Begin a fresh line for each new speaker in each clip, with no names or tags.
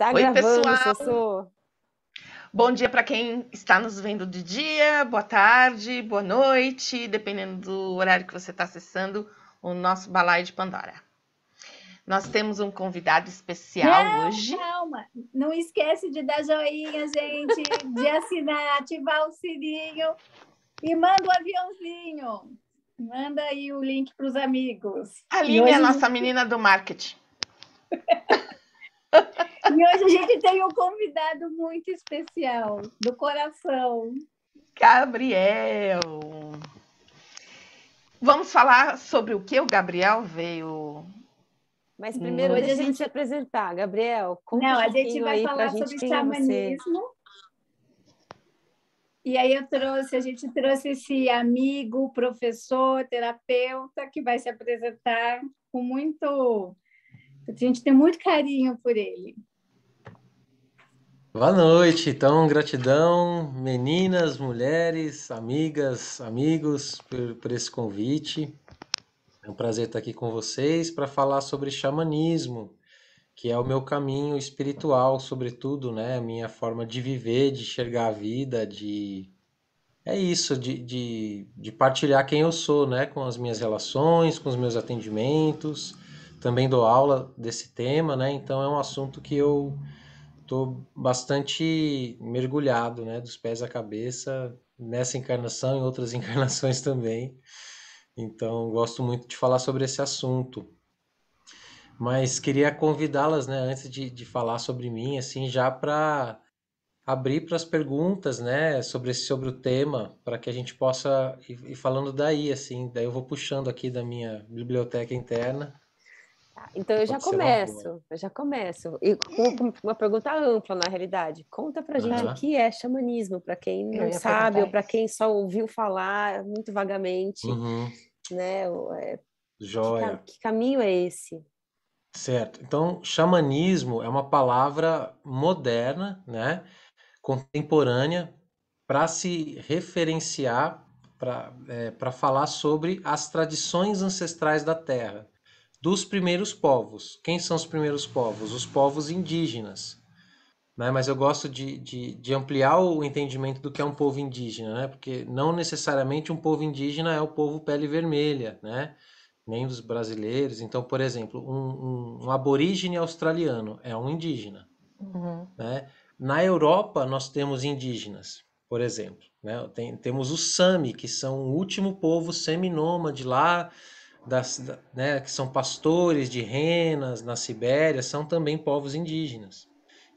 Tá
Oi,
gravando,
pessoal.
Sossô?
Bom dia para quem está nos vendo de dia, boa tarde, boa noite, dependendo do horário que você está acessando o nosso Balaio de Pandora. Nós temos um convidado especial
Não,
hoje.
calma. Não esquece de dar joinha, gente, de assinar, ativar o sininho e manda o aviãozinho. Manda aí o link para os amigos.
A
E
Aline é a
hoje,
nossa menina do marketing.
a gente tem um convidado muito especial, do coração.
Gabriel. Vamos falar sobre o que o Gabriel veio.
Mas primeiro
Hoje a
deixa ele se
gente...
apresentar. Gabriel, conta
Não,
um
a gente
pouquinho
vai
aí pra
falar
gente
sobre
quem é você.
xamanismo. E aí a gente trouxe esse amigo, professor, terapeuta, que vai se apresentar com muito... A gente tem muito carinho por ele.
Boa noite, então, gratidão, meninas, mulheres, amigas, amigos, por esse convite. É um prazer estar aqui com vocês para falar sobre xamanismo, que é o meu caminho espiritual, sobretudo, né? A minha forma de viver, de enxergar a vida, é isso, de partilhar quem eu sou, né? Com as minhas relações, com os meus atendimentos. Também dou aula desse tema, né? Então é um assunto que eu tô bastante mergulhado, né, dos pés à cabeça, nessa encarnação e em outras encarnações também. Então, gosto muito de falar sobre esse assunto. Mas queria convidá-las, né, antes de falar sobre mim, assim, já para abrir para as perguntas, né, sobre o tema, para que a gente possa ir falando daí, assim. Daí eu vou puxando aqui da minha biblioteca interna.
Tá, então eu já
Pode ser uma boa.
começo, eu já começo. E com uma pergunta ampla, na realidade. Conta pra gente o
Aham.
que é xamanismo, para quem
Eu
não
ia
sabe ou
perguntar
para
isso.
quem só ouviu falar muito vagamente,
Uhum.
né?
Joia.
Que caminho é esse?
Certo. Então, xamanismo é uma palavra moderna, né, contemporânea, para se referenciar, para falar sobre as tradições ancestrais da Terra, dos primeiros povos. Quem são os primeiros povos? Os povos indígenas. Né? Mas eu gosto de ampliar o entendimento do que é um povo indígena, né? Porque não necessariamente um povo indígena é o povo pele vermelha, né? Nem dos brasileiros. Então, por exemplo, um aborígene australiano é um indígena,
Uhum.
né? Na Europa, nós temos indígenas, por exemplo, né? Temos os Sami, que são o último povo seminômade lá, né? Que são pastores de renas na Sibéria, são também povos indígenas.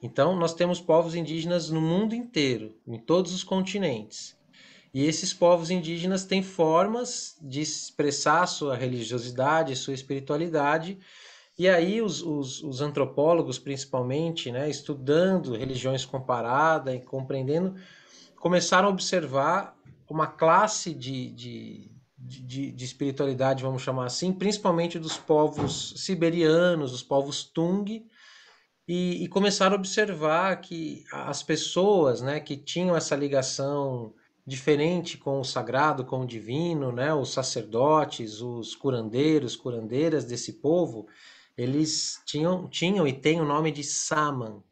Então, nós temos povos indígenas no mundo inteiro, em todos os continentes. E esses povos indígenas têm formas de expressar sua religiosidade, sua espiritualidade. E aí os antropólogos, principalmente, né, estudando religiões comparadas e compreendendo, começaram a observar uma classe de espiritualidade, vamos chamar assim, principalmente dos povos siberianos, os povos Tung, e começaram a observar que as pessoas, né, que tinham essa ligação diferente com o sagrado, com o divino, né, os sacerdotes, os curandeiros, curandeiras desse povo, eles tinham e têm o nome de Saman.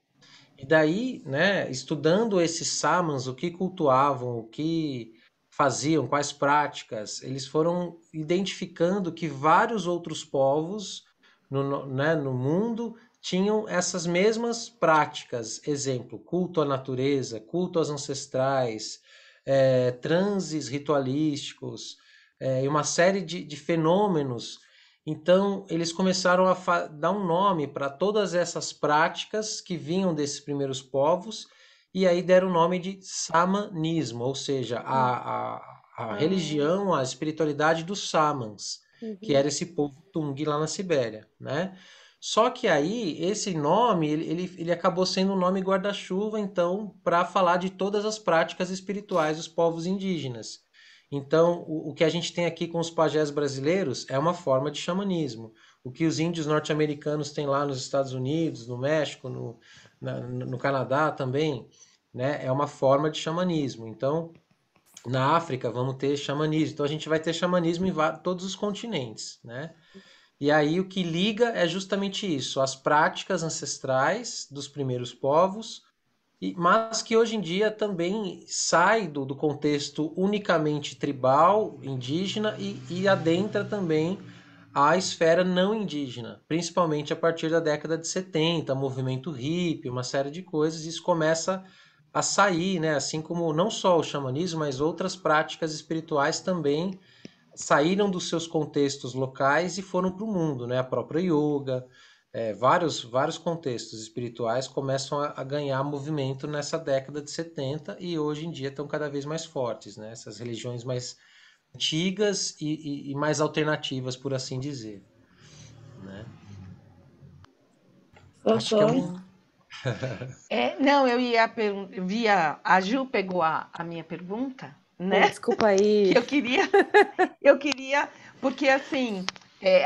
E daí, né, estudando esses Samans, o que cultuavam, o que faziam, quais práticas, eles foram identificando que vários outros povos né, no mundo tinham essas mesmas práticas. Exemplo, culto à natureza, culto aos ancestrais, transes ritualísticos, e uma série de fenômenos. Então, eles começaram a dar um nome para todas essas práticas que vinham desses primeiros povos, e aí deram o nome de samanismo, ou seja, a religião, a espiritualidade dos samans, que
Uhum.
era esse povo Tung lá na Sibéria, né? Só que aí, esse nome, ele acabou sendo um nome guarda-chuva, então, para falar de todas as práticas espirituais dos povos indígenas. Então, o que a gente tem aqui com os pajés brasileiros é uma forma de xamanismo. O que os índios norte-americanos têm lá nos Estados Unidos, no México, no Canadá também, né, é uma forma de xamanismo. Então, na África vamos ter xamanismo. Então, a gente vai ter xamanismo em todos os continentes, né? E aí o que liga é justamente isso, as práticas ancestrais dos primeiros povos, mas que hoje em dia também sai do contexto unicamente tribal, indígena, e adentra também a esfera não indígena, principalmente a partir da década de 70, movimento hippie, uma série de coisas, isso começa a sair, né? Assim como não só o xamanismo, mas outras práticas espirituais também saíram dos seus contextos locais e foram para o mundo, né? A própria yoga, vários contextos espirituais começam a ganhar movimento nessa década de 70 e hoje em dia estão cada vez mais fortes, né? Essas religiões mais antigas e mais alternativas, por assim dizer, né? Acho que é
Socorro.
um...
Não, eu ia perguntar, a Ju pegou a minha pergunta,
Pô,
né?
desculpa aí.
Que eu queria, porque assim,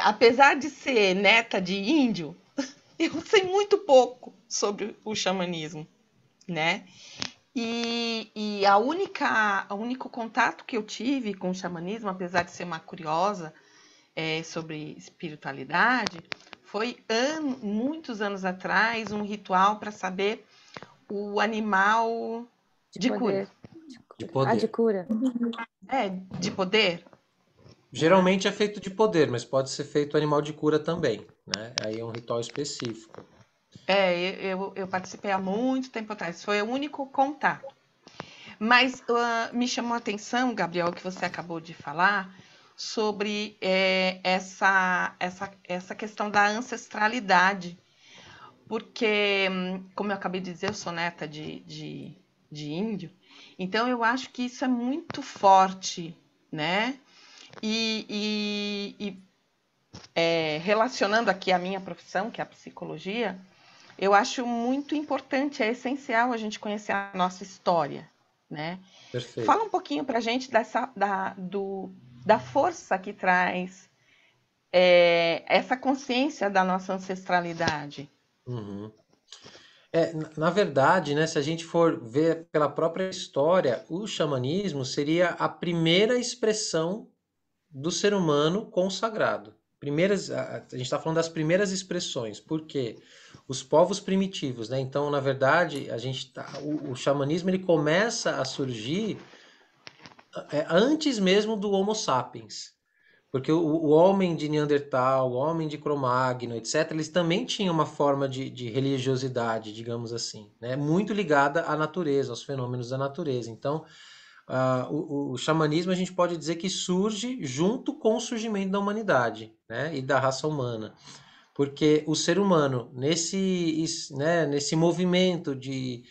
apesar de ser neta de índio, eu sei muito pouco sobre o xamanismo, né? E o único contato que eu tive com o xamanismo, apesar de ser uma curiosa sobre espiritualidade, foi muitos anos atrás um ritual para saber o animal de cura.
De
De
poder.
cura.
De poder.
Geralmente é feito de poder, mas pode ser feito animal de cura também, né? Aí é um ritual específico.
Eu participei há muito tempo atrás, foi o único contato. Mas me chamou a atenção, Gabriel, que você acabou de falar, sobre essa questão da ancestralidade. Porque, como eu acabei de dizer, eu sou neta de índio, então eu acho que isso é muito forte, né? Relacionando aqui a minha profissão, que é a psicologia, eu acho muito importante, é essencial a gente conhecer a nossa história, né?
Perfeito.
Fala um pouquinho para a gente da força que traz essa consciência da nossa ancestralidade.
Uhum. Na verdade, né, se a gente for ver pela própria história, o xamanismo seria a primeira expressão do ser humano com o sagrado. A gente está falando das primeiras expressões, porque os povos primitivos, né? Então, na verdade, o xamanismo ele começa a surgir antes mesmo do Homo sapiens. Porque o homem de Neandertal, o homem de Cro-Magnon, etc., eles também tinham uma forma de religiosidade, digamos assim, né? Muito ligada à natureza, aos fenômenos da natureza. Então, o xamanismo a gente pode dizer que surge junto com o surgimento da humanidade, né? E da raça humana. Porque o ser humano, nesse movimento de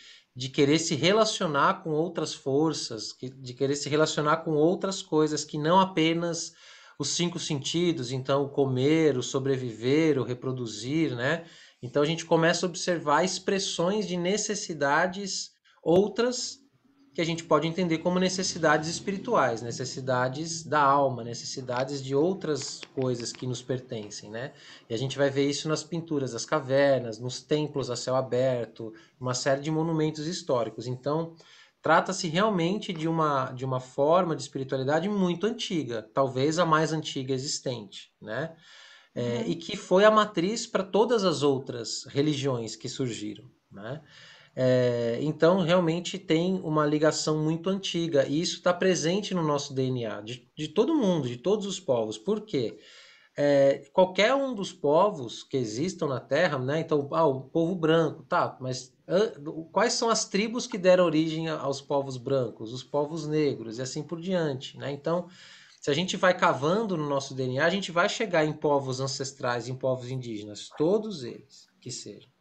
querer se relacionar com outras forças, de querer se relacionar com outras coisas que não apenas os cinco sentidos, então o comer, o sobreviver, o reproduzir, né? Então a gente começa a observar expressões de necessidades outras que a gente pode entender como necessidades espirituais, necessidades da alma, necessidades de outras coisas que nos pertencem, né? E a gente vai ver isso nas pinturas das cavernas, nos templos a céu aberto, uma série de monumentos históricos. Então, trata-se realmente de uma forma de espiritualidade muito antiga, talvez a mais antiga existente, né? E que foi a matriz para todas as outras religiões que surgiram, né? Então, realmente tem uma ligação muito antiga, e isso está presente no nosso DNA, de todo mundo, de todos os povos. Por quê? Qualquer um dos povos que existam na Terra, né? Então, o povo branco, tá, mas quais são as tribos que deram origem aos povos brancos, os povos negros e assim por diante, né? Então, se a gente vai cavando no nosso DNA, a gente vai chegar em povos ancestrais, em povos indígenas, todos eles que sejam.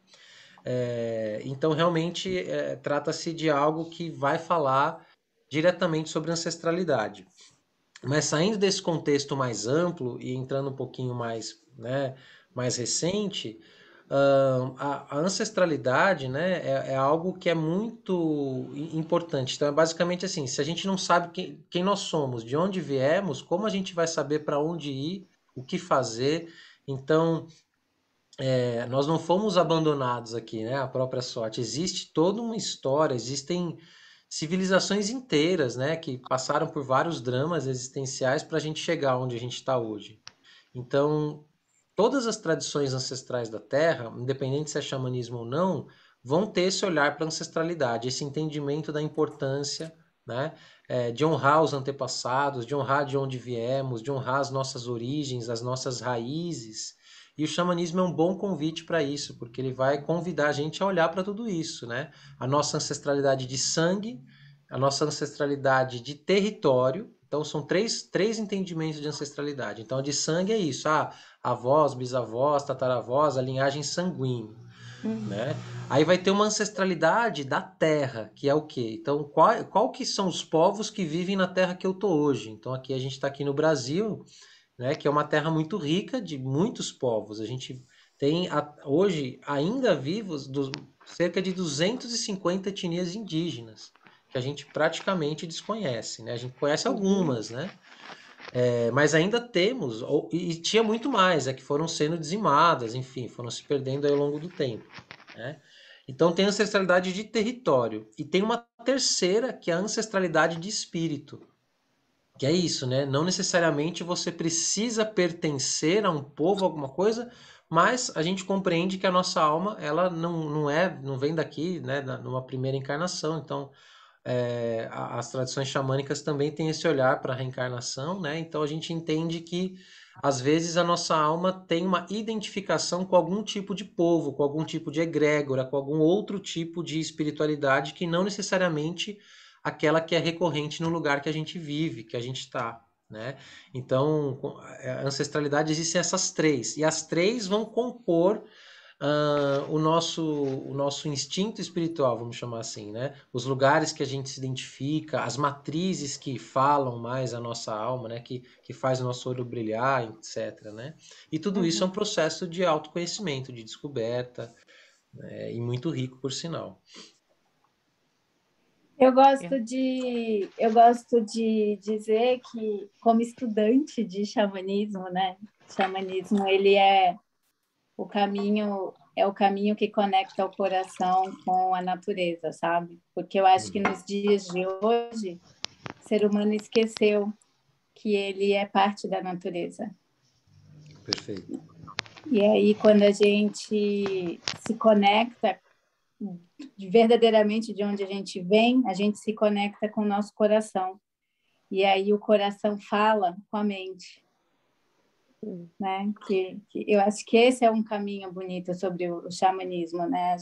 Então, realmente, trata-se de algo que vai falar diretamente sobre ancestralidade. Mas saindo desse contexto mais amplo e entrando um pouquinho mais, né, mais recente, a ancestralidade, né, é algo que é muito importante. Então, é basicamente assim, se a gente não sabe quem nós somos, de onde viemos, como a gente vai saber para onde ir, o que fazer? Então, nós não fomos abandonados aqui, né? A própria sorte. Existe toda uma história, existem civilizações inteiras, né? Que passaram por vários dramas existenciais para a gente chegar onde a gente está hoje. Então, todas as tradições ancestrais da Terra, independente se é xamanismo ou não, vão ter esse olhar para a ancestralidade, esse entendimento da importância, né, de honrar os antepassados, de honrar de onde viemos, de honrar as nossas origens, as nossas raízes. E o xamanismo é um bom convite para isso, porque ele vai convidar a gente a olhar para tudo isso, né? A nossa ancestralidade de sangue, a nossa ancestralidade de território. Então, são três entendimentos de ancestralidade. Então, a de sangue é isso. Avós, bisavós, tataravós, a linhagem sanguínea, né? Aí vai ter uma ancestralidade da terra, que é o quê? Então, qual que são os povos que vivem na terra que eu tô hoje? Então, aqui a gente está aqui no Brasil, né, que é uma terra muito rica de muitos povos. A gente tem hoje ainda vivos cerca de 250 etnias indígenas, que a gente praticamente desconhece, né? A gente conhece algumas, né? Mas ainda temos, e tinha muito mais, que foram sendo dizimadas, enfim, foram se perdendo ao longo do tempo, né? Então tem a ancestralidade de território, e tem uma terceira, que é a ancestralidade de espírito, que é isso, né? Não necessariamente você precisa pertencer a um povo, alguma coisa, mas a gente compreende que a nossa alma, ela não vem daqui, né, numa primeira encarnação. Então, as tradições xamânicas também têm esse olhar para a reencarnação, né? Então a gente entende que às vezes a nossa alma tem uma identificação com algum tipo de povo, com algum tipo de egrégora, com algum outro tipo de espiritualidade que não necessariamente aquela que é recorrente no lugar que a gente vive, que a gente está, né? Então, a ancestralidade existem essas três, e as três vão compor o nosso instinto espiritual, vamos chamar assim, né? Os lugares que a gente se identifica, as matrizes que falam mais a nossa alma, né? Que faz o nosso olho brilhar, etc, né? E tudo isso é um processo de autoconhecimento, de descoberta, né? E muito rico, por sinal.
Eu gosto de dizer que, como estudante de xamanismo, né? Xamanismo, ele é o caminho que conecta o coração com a natureza, sabe? Porque eu acho que nos dias de hoje, o ser humano esqueceu que ele é parte da natureza.
Perfeito.
E aí, quando a gente se conecta verdadeiramente de onde a gente vem, a gente se conecta com o nosso coração. E aí o coração fala com a mente. Né? Que eu acho que esse é um caminho bonito sobre o xamanismo, né?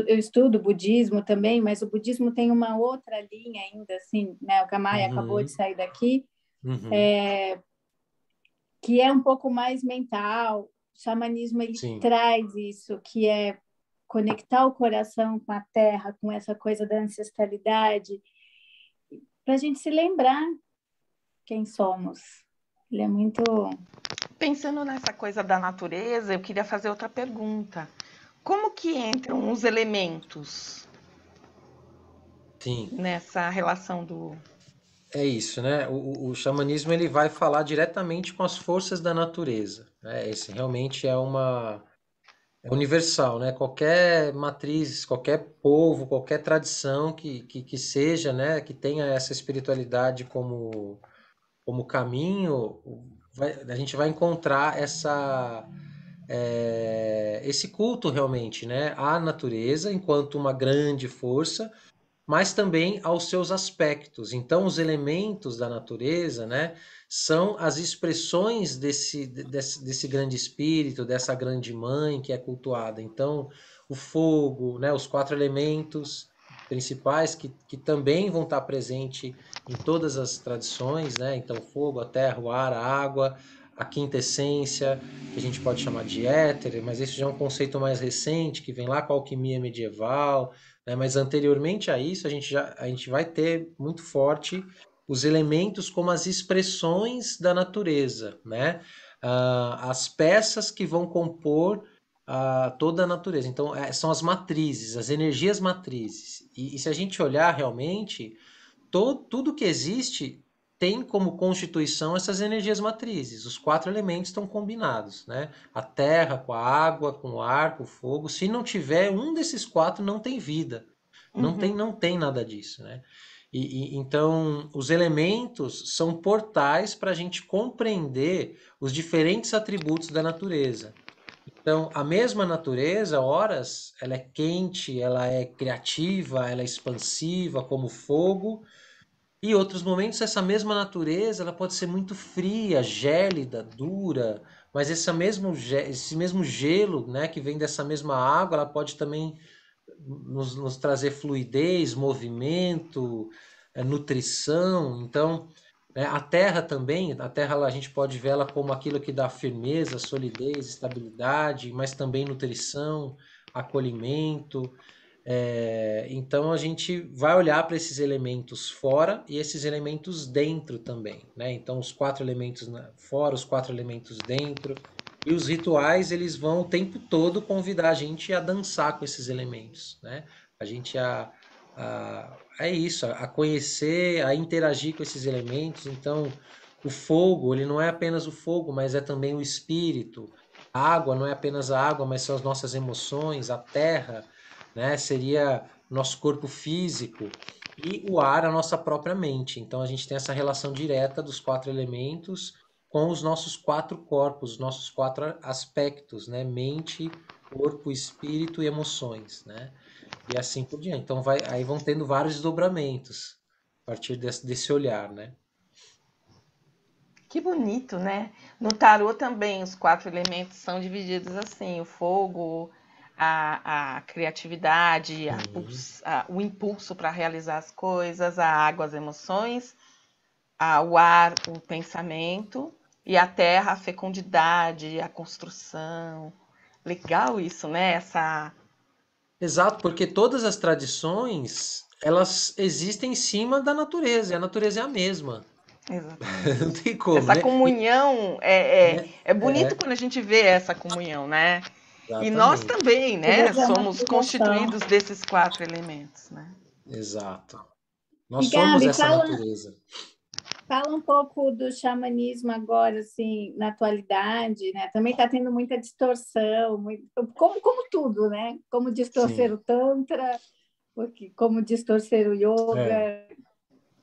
Eu estudo budismo também, mas o budismo tem uma outra linha ainda, assim, né? O Kamai acabou de sair daqui, que é um pouco mais mental. O xamanismo, ele traz isso, que é conectar o coração com a terra, com essa coisa da ancestralidade, para a gente se lembrar quem somos. Ele é muito...
Pensando nessa coisa da natureza, eu queria fazer outra pergunta. Como que entram os elementos nessa relação do...
É isso, né? O xamanismo, ele vai falar diretamente com as forças da natureza, né? Esse realmente é universal, né? Qualquer matriz, qualquer povo, qualquer tradição que seja, né? Que tenha essa espiritualidade como caminho, a gente vai encontrar esse culto realmente, né? À natureza enquanto uma grande força, mas também aos seus aspectos. Então, os elementos da natureza, né, são as expressões desse grande espírito, dessa grande mãe que é cultuada. Então, o fogo, né, os 4 elementos principais que também vão estar presentes em todas as tradições, né? Então, fogo, a terra, o ar, a água, a quinta essência, que a gente pode chamar de éter, mas isso já é um conceito mais recente, que vem lá com a alquimia medieval, né? Mas anteriormente a isso, a gente vai ter muito forte os elementos como as expressões da natureza, né? As peças que vão compor toda a natureza. Então, são as matrizes, as energias matrizes. E se a gente olhar realmente, tudo que existe tem como constituição essas energias matrizes. Os 4 elementos estão combinados, né? A terra com a água, com o ar, com o fogo. Se não tiver um desses 4, não tem vida. Não tem nada disso, né? Então, os elementos são portais para a gente compreender os diferentes atributos da natureza. Então, a mesma natureza, horas, ela é quente, ela é criativa, ela é expansiva, como fogo, e outros momentos essa mesma natureza, ela pode ser muito fria, gélida, dura, mas esse mesmo gelo, né, que vem dessa mesma água, ela pode também nos trazer fluidez, movimento, nutrição. Então, a terra também, a terra a gente pode ver ela como aquilo que dá firmeza, solidez, estabilidade, mas também nutrição, acolhimento. Então a gente vai olhar para esses elementos fora e esses elementos dentro também, né? Então os 4 elementos fora, os 4 elementos dentro. E os rituais, eles vão o tempo todo convidar a gente a dançar com esses elementos, né? A gente é isso, a conhecer, a interagir com esses elementos. Então, o fogo, ele não é apenas o fogo, mas é também o espírito. A água não é apenas a água, mas são as nossas emoções. A terra, né, seria nosso corpo físico. E o ar, a nossa própria mente. Então, a gente tem essa relação direta dos 4 elementos com os nossos 4 corpos, os nossos 4 aspectos, né? Mente, corpo, espírito e emoções, né? E assim por diante. Então aí vão tendo vários desdobramentos a partir desse olhar, né?
Que bonito, né? No tarô também os 4 elementos são divididos assim: o fogo, a criatividade, o impulso para realizar as coisas, a água, as emoções, o ar, o pensamento, e a terra, a fecundidade, a construção. Legal isso, né?
Exato, porque todas as tradições, elas existem em cima da natureza, e a natureza é a mesma.
Exatamente.
Não tem como,
Essa
né?
comunhão
Né?
é bonito quando a gente vê essa comunhão, né? E nós
Exatamente.
também, né?
Beleza,
Somos
naturalização.
constituídos desses 4 elementos, né?
Exato. Nós
E
somos
Gabi,
essa natureza.
fala um pouco do xamanismo agora, assim, na atualidade, né? Também está tendo muita distorção, como tudo, né? Como distorcer
Sim.
o Tantra, como distorcer o yoga,
É.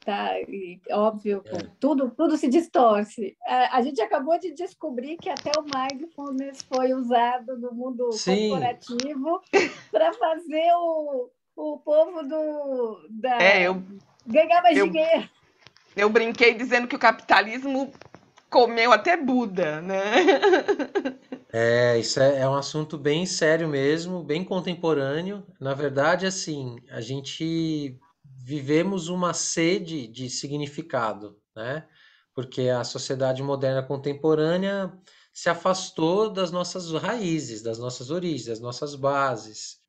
tá? E, óbvio,
É.
tudo se distorce. A gente acabou de descobrir que até o mindfulness foi usado no mundo
Sim.
corporativo para fazer o povo ganhar mais dinheiro.
Eu brinquei dizendo que o capitalismo comeu até Buda, né?
Isso é um assunto bem sério mesmo, bem contemporâneo. Na verdade, assim, a gente vivemos uma sede de significado, né? Porque a sociedade moderna contemporânea se afastou das nossas raízes, das nossas origens, das nossas bases.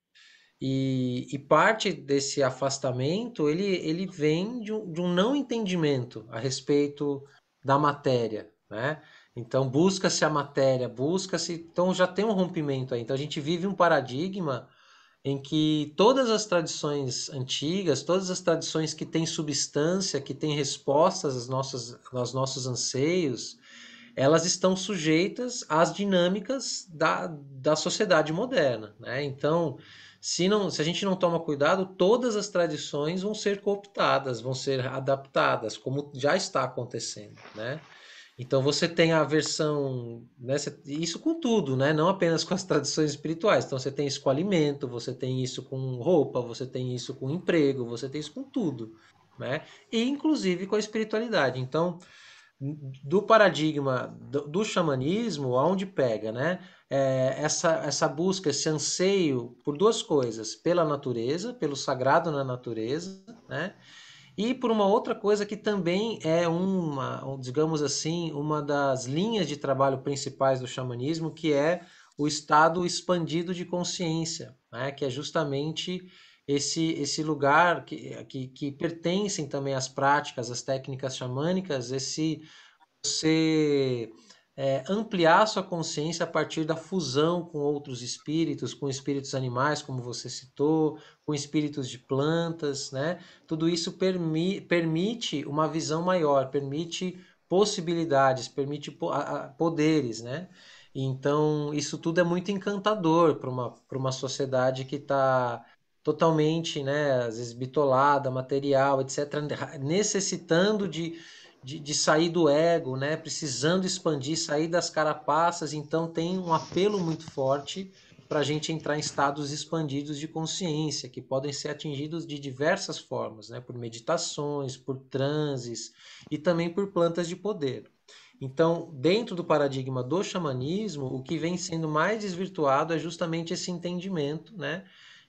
E parte desse afastamento, ele vem de um não entendimento a respeito da matéria, né? Então busca-se a matéria, busca-se, então já tem um rompimento aí. Então a gente vive um paradigma em que todas as tradições antigas, todas as tradições que têm substância, que têm respostas aos nossos anseios, elas estão sujeitas às dinâmicas da sociedade moderna, né? Então, se a gente não toma cuidado, todas as tradições vão ser cooptadas, vão ser adaptadas, como já está acontecendo, né? Então você tem a versão, né, isso com tudo, né? Não apenas com as tradições espirituais. Então você tem isso com alimento, você tem isso com roupa, você tem isso com emprego, você tem isso com tudo, né? E inclusive com a espiritualidade. Então, do paradigma do xamanismo, aonde pega, né? Essa busca, esse anseio por 2 coisas, pela natureza, pelo sagrado na natureza, né? E por uma outra coisa que também é digamos assim, uma das linhas de trabalho principais do xamanismo, que é o estado expandido de consciência, né? Que é justamente esse lugar que pertencem também às práticas, às técnicas xamânicas, você ampliar sua consciência a partir da fusão com outros espíritos, com espíritos animais, como você citou, com espíritos de plantas, né? Tudo isso permite uma visão maior, permite possibilidades, permite poderes, né? Então, isso tudo é muito encantador para uma sociedade que está totalmente, né, às vezes bitolada, material, etc., necessitando de sair do ego, né, precisando expandir, sair das carapaças. Então tem um apelo muito forte para a gente entrar em estados expandidos de consciência, que podem ser atingidos de diversas formas, né, por meditações, por transes e também por plantas de poder. Então, dentro do paradigma do xamanismo, o que vem sendo mais desvirtuado é justamente esse entendimento, né,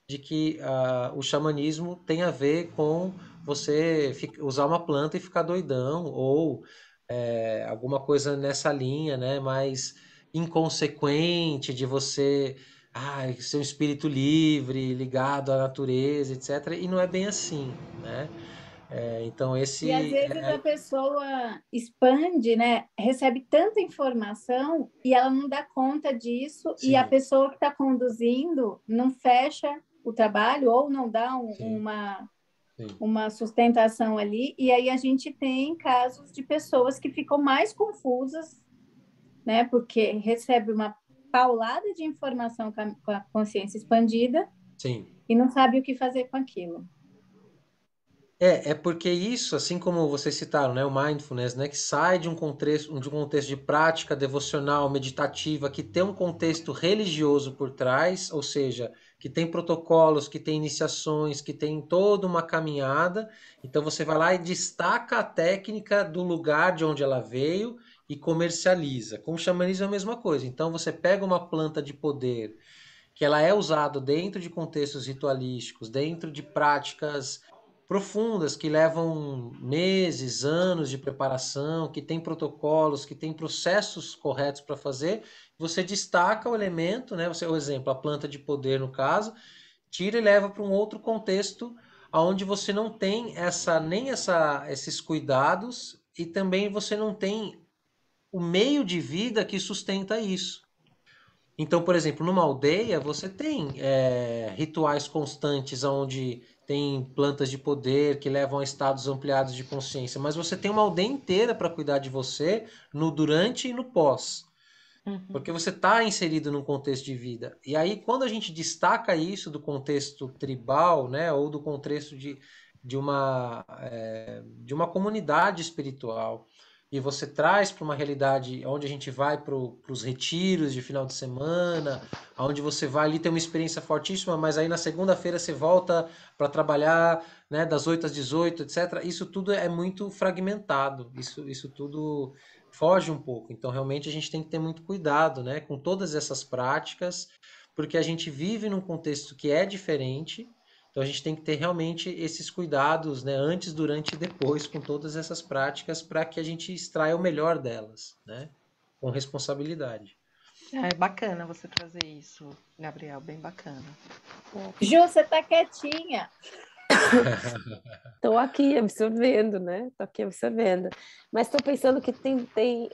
de que o xamanismo tem a ver com você usar uma planta e ficar doidão, ou alguma coisa nessa linha, né, mais inconsequente, de você ser um espírito livre, ligado à natureza, etc. E não é bem assim, né? Então
E às vezes a pessoa expande, né? Recebe tanta informação e ela não dá conta disso,
sim,
e a pessoa que está conduzindo não fecha o trabalho ou não dá
sim.
uma sustentação ali, e aí a gente tem casos de pessoas que ficam mais confusas, né? Porque recebe uma paulada de informação com a consciência expandida,
Sim.
E não sabe o que fazer com aquilo.
É porque isso, assim como vocês citaram, né, o mindfulness, né, que sai de um contexto de prática devocional, meditativa, que tem um contexto religioso por trás, ou seja, que tem protocolos, que tem iniciações, que tem toda uma caminhada. Então você vai lá e destaca a técnica do lugar de onde ela veio e comercializa. Com o xamanismo é a mesma coisa. Então você pega uma planta de poder que ela é usada dentro de contextos ritualísticos, dentro de práticas profundas que levam meses, anos de preparação, que tem protocolos, que tem processos corretos para fazer. Você destaca o elemento, né? O exemplo, a planta de poder no caso, tira e leva para um outro contexto onde você não tem esses cuidados e também você não tem o meio de vida que sustenta isso. Então, por exemplo, numa aldeia você tem rituais constantes onde tem plantas de poder que levam a estados ampliados de consciência, mas você tem uma aldeia inteira para cuidar de você no durante e no pós, porque você está inserido num contexto de vida. E aí, quando a gente destaca isso do contexto tribal, né, ou do contexto de uma comunidade espiritual, e você traz para uma realidade onde a gente vai para os retiros de final de semana, onde você vai ali ter uma experiência fortíssima, mas aí na segunda-feira você volta para trabalhar, né, das 8 às 18, etc. Isso tudo é muito fragmentado, isso tudo foge um pouco. Então, realmente, a gente tem que ter muito cuidado, né, com todas essas práticas, porque a gente vive num contexto que é diferente. Então a gente tem que ter realmente esses cuidados, né, antes, durante e depois, com todas essas práticas, para que a gente extraia o melhor delas, né, com responsabilidade.
É bacana você trazer isso, Gabriel, bem bacana.
Ju, você tá quietinha.
Estou aqui absorvendo, né? Estou aqui absorvendo. Mas estou pensando que eu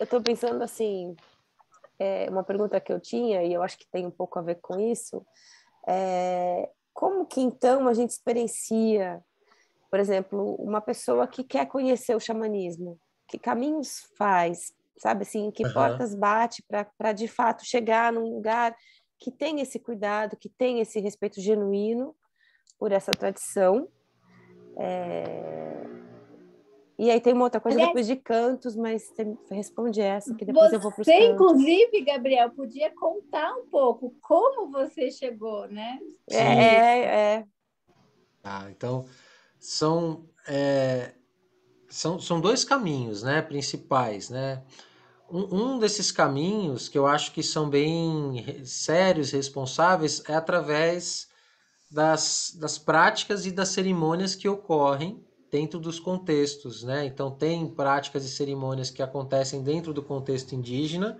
estou pensando assim, uma pergunta que eu tinha, e eu acho que tem um pouco a ver com isso, como que então a gente experiencia, por exemplo, uma pessoa que quer conhecer o xamanismo? Que caminhos faz? Sabe assim, que portas bate para de fato chegar num lugar que tem esse cuidado, que tem esse respeito genuíno por essa tradição? E aí tem uma outra coisa depois de cantos, mas responde essa, que depois eu vou para os cantos.
Você, inclusive, Gabriel, podia contar um pouco como você chegou, né?
Então, são dois caminhos, né, principais, né? Um desses caminhos que eu acho que são bem sérios, responsáveis, é através das práticas e das cerimônias que ocorrem dentro dos contextos, né? Então tem práticas e cerimônias que acontecem dentro do contexto indígena,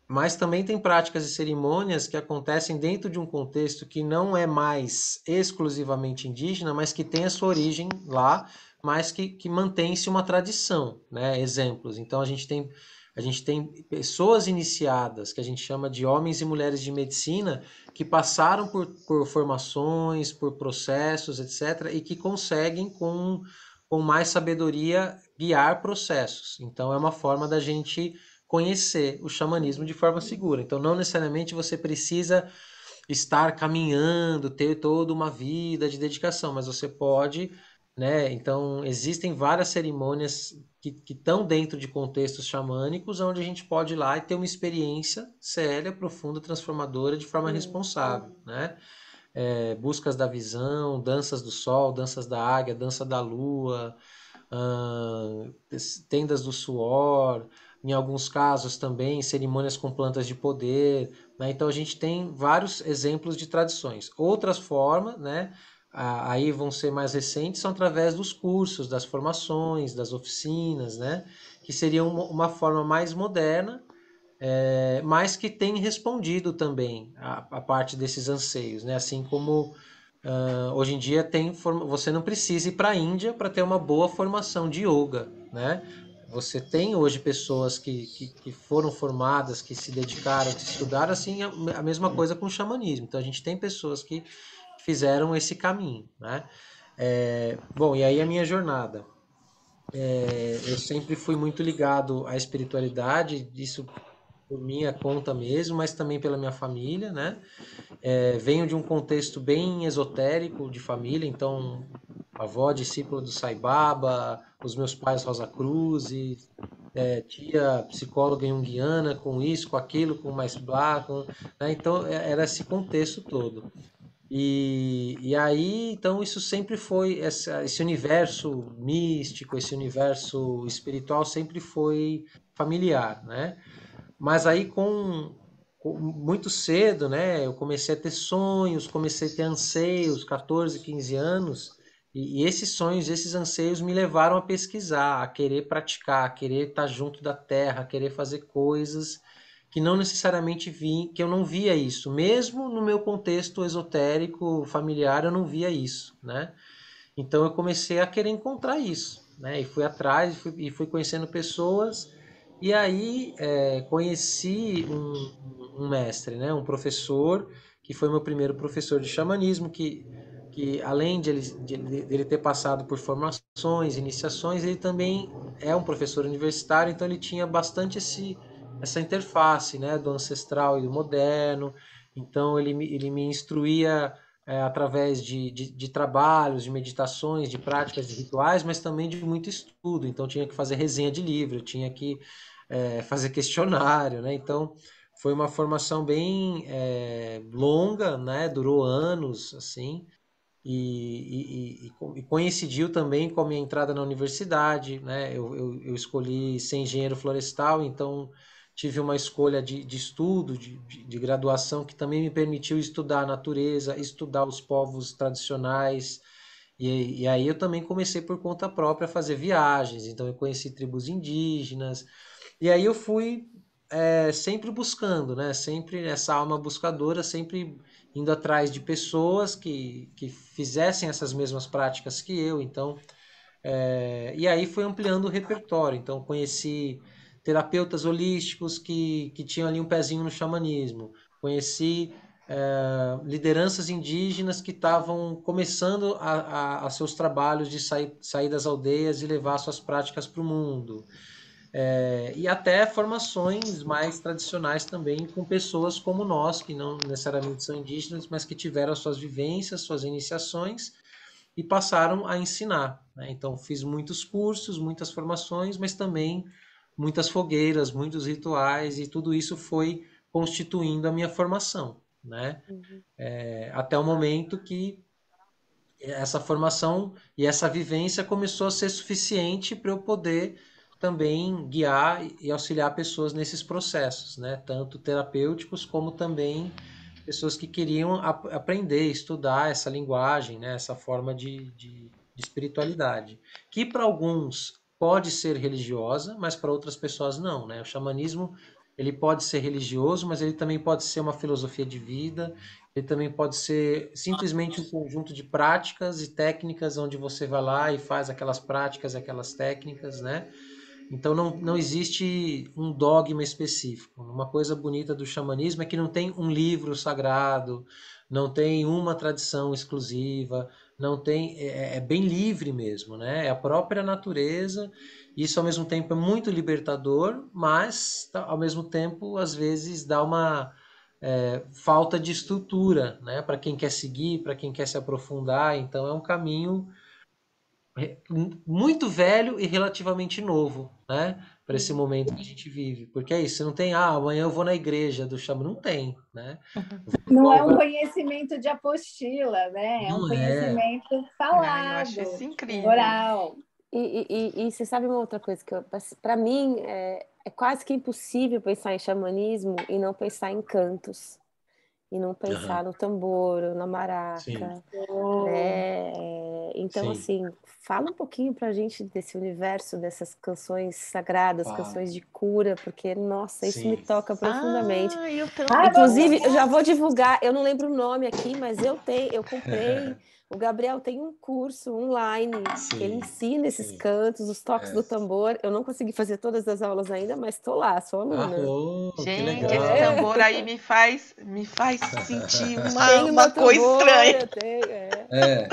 mas também tem práticas e cerimônias que acontecem dentro de um contexto que não é mais exclusivamente indígena, mas que tem a sua origem lá, mas que mantém-se uma tradição, né? Exemplos. Então a gente tem pessoas iniciadas, que a gente chama de homens e mulheres de medicina, que passaram por formações, por processos, etc., e que conseguem, com mais sabedoria, guiar processos. Então é uma forma da gente conhecer o xamanismo de forma segura. Então, não necessariamente você precisa estar caminhando, ter toda uma vida de dedicação, mas você pode, né? Então, existem várias cerimônias que estão dentro de contextos xamânicos, onde a gente pode ir lá e ter uma experiência séria, profunda, transformadora, de forma responsável, né? Buscas da visão, danças do sol, danças da águia, dança da lua, ah, tendas do suor, em alguns casos também cerimônias com plantas de poder, né? Então a gente tem vários exemplos de tradições. Outras formas, né? Aí vão ser mais recentes, são através dos cursos, das formações, das oficinas, né? Que seriam uma forma mais moderna, mas que tem respondido também a parte desses anseios, né? Assim como hoje em dia você não precisa ir para a Índia para ter uma boa formação de yoga, né? Você tem hoje pessoas que foram formadas, que se dedicaram, que estudaram, assim, a mesma coisa com o xamanismo. Então a gente tem pessoas que fizeram esse caminho, né? Bom, e aí a minha jornada. Eu sempre fui muito ligado à espiritualidade, isso por minha conta mesmo, mas também pela minha família, né? Venho de um contexto bem esotérico de família, então avó discípula do Sai Baba, os meus pais Rosa Cruz, tia psicóloga junguiana, com isso, com aquilo, com mais blá, né? Então era esse contexto todo. E aí, então, isso sempre foi, esse universo místico, esse universo espiritual sempre foi familiar, né? Mas aí muito cedo, né, eu comecei a ter sonhos, comecei a ter anseios, 14, 15 anos, e esses sonhos, esses anseios me levaram a pesquisar, a querer praticar, a querer estar junto da terra, a querer fazer coisas que não necessariamente que eu não via isso, mesmo no meu contexto esotérico familiar, eu não via isso, né? Então eu comecei a querer encontrar isso, né? E fui atrás, e fui conhecendo pessoas, e aí conheci um mestre, né? Um professor, que foi meu primeiro professor de xamanismo, que além de ele ter passado por formações, iniciações, ele também é um professor universitário, então ele tinha bastante essa interface, né? Do ancestral e do moderno, então ele me instruía através de trabalhos, de meditações, de práticas, de rituais, mas também de muito estudo. Então tinha que fazer resenha de livro, tinha que fazer questionário, né? Então foi uma formação bem longa, né? Durou anos, assim, e coincidiu também com a minha entrada na universidade, né? Eu escolhi ser engenheiro florestal, então tive uma escolha de estudo, de graduação, que também me permitiu estudar a natureza, estudar os povos tradicionais, e aí eu também comecei por conta própria a fazer viagens, então eu conheci tribos indígenas, e aí eu fui sempre buscando, né? Sempre essa alma buscadora, sempre indo atrás de pessoas que fizessem essas mesmas práticas que eu. Então, e aí foi ampliando o repertório. Então, conheci terapeutas holísticos que tinham ali um pezinho no xamanismo. Conheci lideranças indígenas que estavam começando a seus trabalhos de sair das aldeias e levar suas práticas para o mundo. E até formações mais tradicionais também com pessoas como nós, que não necessariamente são indígenas, mas que tiveram suas vivências, suas iniciações e passaram a ensinar, né? Então fiz muitos cursos, muitas formações, mas também muitas fogueiras, muitos rituais, e tudo isso foi constituindo a minha formação, né?
Uhum.
Até o momento que essa formação e essa vivência começou a ser suficiente para eu poder também guiar e auxiliar pessoas nesses processos, né? Tanto terapêuticos como também pessoas que queriam aprender, estudar essa linguagem, né? Essa forma de espiritualidade, que para alguns pode ser religiosa, mas para outras pessoas não, né? O xamanismo ele pode ser religioso, mas ele também pode ser uma filosofia de vida, ele também pode ser simplesmente um conjunto de práticas e técnicas onde você vai lá e faz aquelas práticas, aquelas técnicas, né? Então não existe um dogma específico. Uma coisa bonita do xamanismo é que não tem um livro sagrado, não tem uma tradição exclusiva, não tem é bem livre mesmo, né? É a própria natureza. Isso ao mesmo tempo é muito libertador, mas ao mesmo tempo às vezes dá falta de estrutura, né? Para quem quer seguir, para quem quer se aprofundar. Então é um caminho muito velho e relativamente novo, né? Para esse momento que a gente vive. Porque é isso, você não tem, amanhã eu vou na igreja do chama, não tem, né?
Não é um conhecimento de apostila, né? É um
Não é.
conhecimento
Eu
falado,
acho isso incrível.
oral.
E você sabe uma outra coisa que para mim é quase que impossível pensar em xamanismo e não pensar em cantos, e não
Aham.
pensar no tambor, na
Sim,
maraca,
Oh,
né? Então,
sim.
assim, fala um pouquinho pra gente desse universo, dessas canções sagradas,
Fala.
canções de cura, porque, nossa, isso me
Sim.
toca profundamente.
Ah, eu
vamos
Inclusive, eu
lá.
já vou divulgar, eu não lembro o nome aqui, mas eu comprei. O Gabriel tem um curso online que ele
Sim,
ensina esses
sim.
cantos, os toques
É.
do tambor. Eu não consegui fazer todas as aulas ainda, mas estou lá, sou aluna.
Que
Gente, esse
legal.
É,
tambor aí me faz sentir uma,
tenho meu
uma coisa
tambor,
estranha.
eu tenho.
É,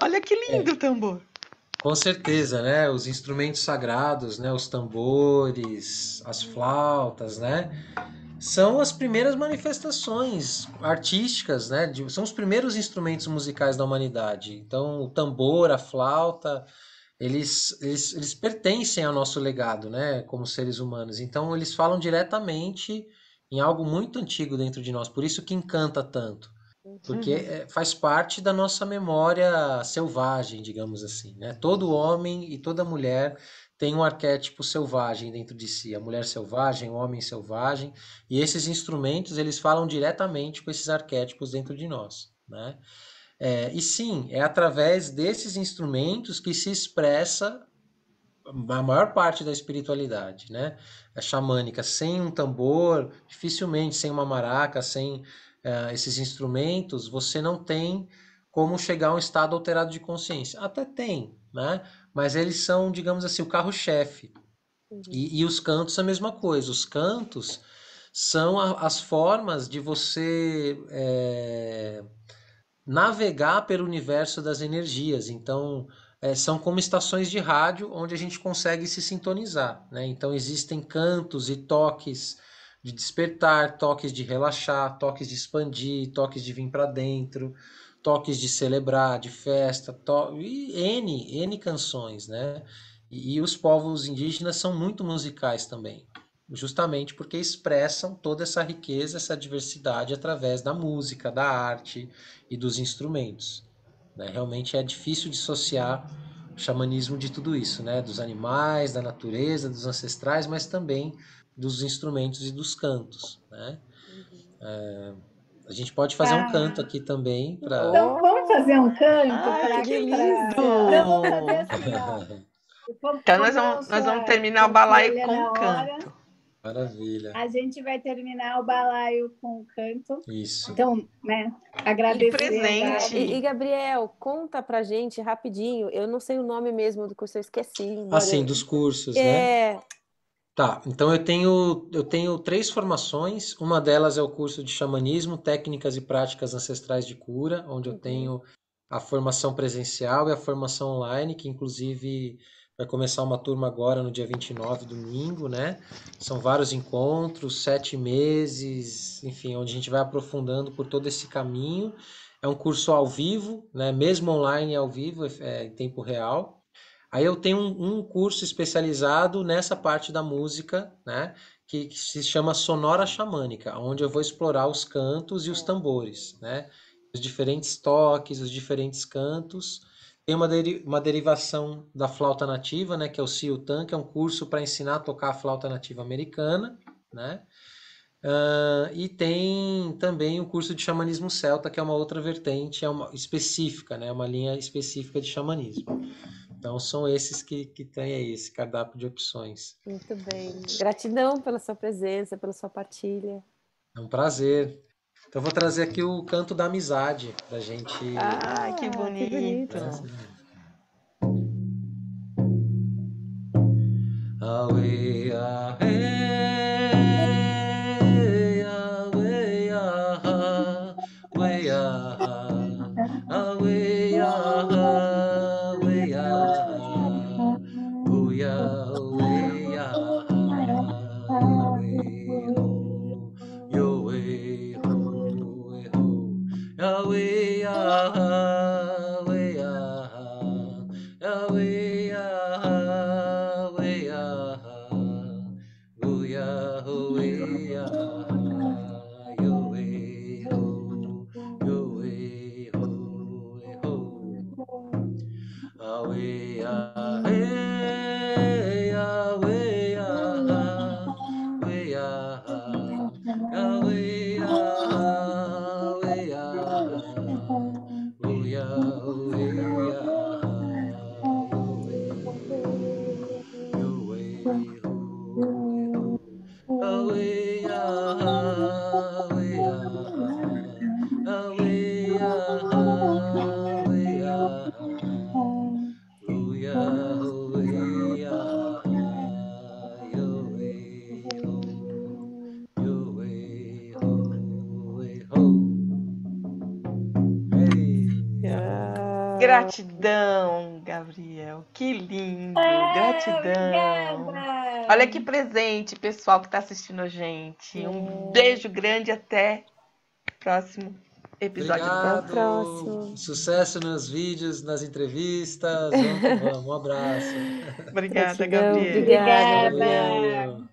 Olha que lindo o tambor.
com certeza, né? Os instrumentos sagrados, né? Os tambores, as flautas, né? São as primeiras manifestações artísticas, né? São os primeiros instrumentos musicais da humanidade. Então, o tambor, a flauta, eles pertencem ao nosso legado, né? Como seres humanos. Então, eles falam diretamente em algo muito antigo dentro de nós. Por isso que encanta tanto. Porque
Uhum.
faz parte da nossa memória selvagem, digamos assim, né? Todo homem e toda mulher tem um arquétipo selvagem dentro de si, a mulher selvagem, o homem selvagem, e esses instrumentos eles falam diretamente com esses arquétipos dentro de nós, né? E sim, é através desses instrumentos que se expressa a maior parte da espiritualidade, né? A xamânica, sem um tambor, dificilmente, sem uma maraca, sem esses instrumentos, você não tem como chegar a um estado alterado de consciência. Até tem, né? Mas eles são, digamos assim, o carro-chefe.
Uhum.
E os cantos a mesma coisa. Os cantos são as formas de você navegar pelo universo das energias. Então, são como estações de rádio onde a gente consegue se sintonizar, né? Então, existem cantos e toques de despertar, toques de relaxar, toques de expandir, toques de vir para dentro, toques de celebrar, de festa, e N canções, né? E os povos indígenas são muito musicais também, justamente porque expressam toda essa riqueza, essa diversidade através da música, da arte e dos instrumentos, né? Realmente é difícil dissociar o xamanismo de tudo isso, né? Dos animais, da natureza, dos ancestrais, mas também dos instrumentos e dos cantos, né? A gente pode fazer um canto
Tá.
aqui também para.
Então, vamos fazer um canto
Ai,
Ai,
que
que
lindo!
para. Não, vamos fazer assim, ó.
Então, nós
Como
vamos,
eu
nós
sou
vamos
a
terminar o balaio
conselha
com um
na hora,
canto.
Maravilha.
a gente vai terminar o balaio com o canto.
Isso.
Então, né,
E
agradecer a
presente.
Gabi.
Gabriel, conta pra gente rapidinho. Eu não sei o nome mesmo do curso, eu esqueci. Embora
Assim, dos cursos, né?
é.
Tá, então eu tenho 3 formações. Uma delas é o curso de xamanismo, técnicas e práticas ancestrais de cura, onde eu
Uhum.
tenho a formação presencial e a formação online, que inclusive vai começar uma turma agora no dia 29, domingo, né? São vários encontros, 7 meses, enfim, onde a gente vai aprofundando por todo esse caminho. É um curso ao vivo, né? Mesmo online, é ao vivo, em tempo real. Aí eu tenho um curso especializado nessa parte da música, né? Que se chama Sonora Xamânica, onde eu vou explorar os cantos e os tambores, né? Os diferentes toques, os diferentes cantos. Tem uma derivação da flauta nativa, né? Que é o Ciutan, que é um curso para ensinar a tocar a flauta nativa americana, né? E tem também o curso de xamanismo celta, que é uma outra vertente, é uma específica, né? Uma linha específica de xamanismo. Então são esses que tem aí, esse cardápio de opções.
Muito bem. Gratidão pela sua presença, pela sua partilha.
É um prazer. Então eu vou trazer aqui o canto da amizade pra gente.
Ai, que
Que
bonito.
bonito.
Né? Awe, ahe, awe, aha, awe, aha, awe, aha, awe, aha, uya, awe, aha, awe, ho, yo, Yahweh, Yahweh, Yahweh, Yahweh, Yahweh, Yahweh, Yahweh, ho, Yahweh, ho, ho. Yahweh, Yahweh, Yahweh, Yahweh, Yahweh, Yahweh, Yahweh,
Gratidão, Gabriel. Que lindo. Gratidão.
Obrigada.
Olha que presente, pessoal que está assistindo a gente. Um beijo grande, até o próximo episódio.
Até o
Obrigado.
próximo.
Sucesso nos vídeos, nas entrevistas. Vamos que vamos. Um abraço.
Obrigada,
Gratidão,
Gabriel.
obrigada,
Obrigada.
Gabriel.
Valeu.